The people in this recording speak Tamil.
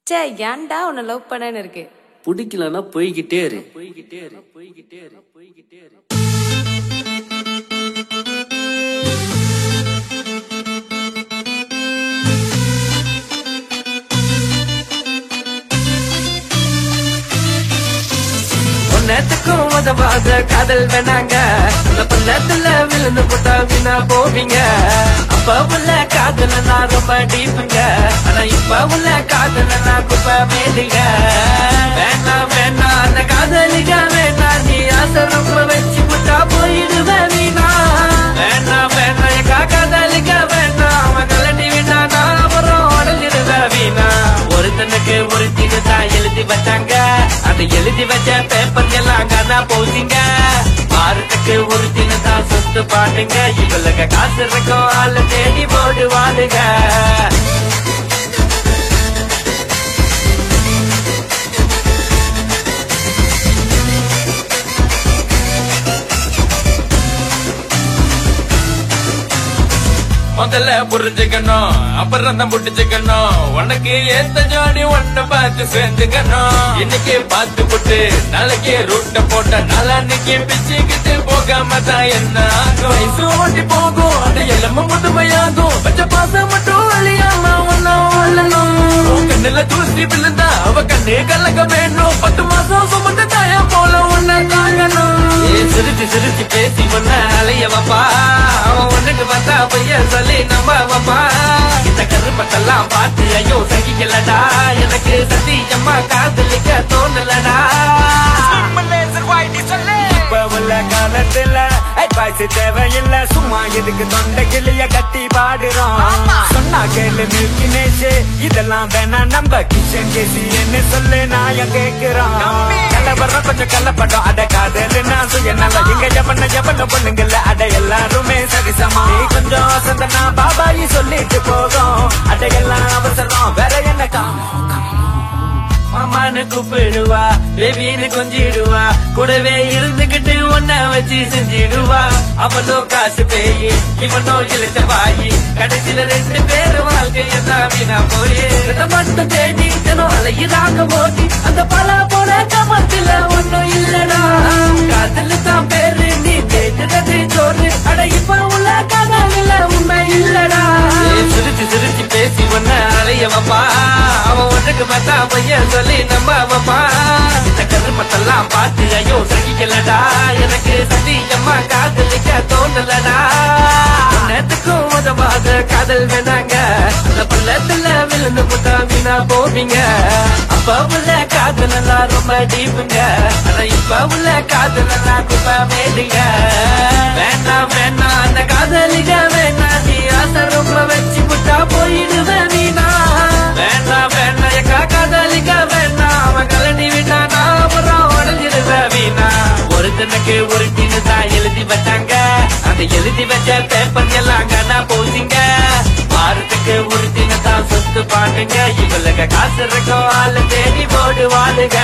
சே ஏன்டா உன்னை லவ் பண்ணேன்னு இருக்கு. பிடிக்கலன்னா போய்கிட்டே இரு. நேத்துக்கும் உதவாத காதல் வேணாங்க. பள்ளத்துல விழுந்து போட்டா வீணா போவீங்க. அப்ப உள்ள காதல நான் ரொம்ப டீப்புங்க. ஆனா இப்ப உள்ள காதல நான் குப்பை மேலுங்க. வேணாம் வேணாம் அந்த காதலிக்க வேணாம். நீ ஆசை ரொம்ப வச்சு போட்டா போயிடுவேன் வீணா. வேணாம் வேணாம் எங்க காதலிக்க வேணாம். அவன் கலட்டி வீணா நான் அப்புறம் உடஞ்சிடுவேன் வீணா. ஒருத்தனுக்கு ஒரு தீனு தான் எழுதி வச்சாங்க. அதை எழுதி வச்ச பேப்பர் எல்லாம் காணா போச்சுங்க. வாரத்துக்கு ஒரு தினம் தான் சொத்து பாட்டுங்க. இவளுக்கு காசு இருக்கும் ஆளு தேடி போடுவாளுங்க. முதல்ல புரிஞ்சுக்கணும், அப்புறம் தான் புடிச்சுக்கணும். உனக்கு ஏத்த ஜோடி ஒன்ன பார்த்து சேர்ந்துக்கணும். இன்னைக்கு பார்த்து போட்டு நாளைக்கு ரூட்ட போட்ட நாளைக்கு பிச்சுக்கிட்டு போகாம தான் என்ன ஆகும். வயசு ஓட்டி போகும், அது எல்லாமே முதுமையாகும். பச்சை பாசம் மட்டும் அழியாம ஒன்னா வாழணும். கண்ணுல தூசி விழுந்தா அவ கண்ணே கலக்க வேணும். 10 மாசம் சுமந்து தாயா போல ஒன்ன தாங்கணும். சிரிச்சு சிரிச்சு பேசி ஒன்ன அலைய வப்பா. அவன் ஒண்ணுக்கு பார்த்தா பையன் சொல்லி நம்ம வப்பா. இந்த கருப்பத்தெல்லாம் பார்த்து ஐயோ சகிக்கலடா. எனக்கு சத்தியம்மா காதலிக்க தோணலடா. இப்ப உள்ள காலத்துல அட்வைஸ் தேவையில்லை. சும்மா இதுக்கு தொண்டை கிளிய கட்டி பாடுறோம். சொன்னா கேளு மில்கினேஷ், இதெல்லாம் வேணா நம்ம கிச்சன் கேசி என்ன சொல்லு நான் கேக்குறோம். கலவர கொஞ்சம் கலப்படம் அட காதல் நான் சுயநல. இங்க எவன பொண்ணுங்கல்ல அட எல்லாருமே சரிசமா. நீ கொஞ்சம் வசந்தனா பாபாயி சொல்லிட்டு போகும். அட எல்லாம் அவசரம் வேற என்ன காணும். மாமான்னு கூப்பிடுவா, பேபின்னு கொஞ்சிடுவா. கூடவே இருந்துகிட்டு ஒன்ன வச்சு செஞ்சிடுவா. அவனோ காசு பேயி, இவனோ இழுத்த வாயி. கடைசியில 2 பேரும் வாழ்க்கைய தாமினா போய் மட்டும் தேடி தினம் அலையிறாங்க ஓட்டி. அந்த பல போல கமத்துல ஒன்னும் இல்லடா. காதல் தான் பேரு நீ கேட்டுறது சோறு. அட இப்ப உள்ள காதல உண்மை இல்லடா. சிரிச்சு சிரிச்சு பேசி ஒன்ன அலைய வப்பா. அவன் ஒன்றுக்கு பார்த்தா பையன் சொல்லி நம்ம வப்பா. இந்த கருமத்தெல்லாம் பார்த்து ஐயோ சகிக்கலடா. எனக்கு சத்தியம்மா காதலிக்க தோணலடா. நேத்துக்கும் உதவாத காதல் வேணாங்க. பள்ளத்துல விழுந்து போட்டா வீணா போவீங்க. அப்ப உள்ள காதலெல்லாம் ரொம்ப டீப்புங்க. ஆனா இப்ப உள்ள காதலெல்லாம் குப்பை மேலுங்க. வேணாம் வேணாம் அந்த காதலிக்க வேணாம். நீ ஆசை ரொம்ப வச்சு போட்டா போயிடுவேன் வீணா. வேணாம் வேணாம் எங்க காதலிக்க வேணாம். அவன் கலட்டி விட்டா நான் அப்புறம் உடஞ்சிடுவேன் வீணா. ஒருத்தனுக்கு ஒரு தீனு தான் எழுதி வச்சாங்க. அதை எழுதி வச்ச பேப்பர் எல்லாம் காணா போச்சுங்க. வாரத்துக்கு ஒரு தினம் தான் சொத்து பாட்டுங்க. இவளுக்கு காசு இருக்கும் ஆளு தேடி போடுவாளுங்க.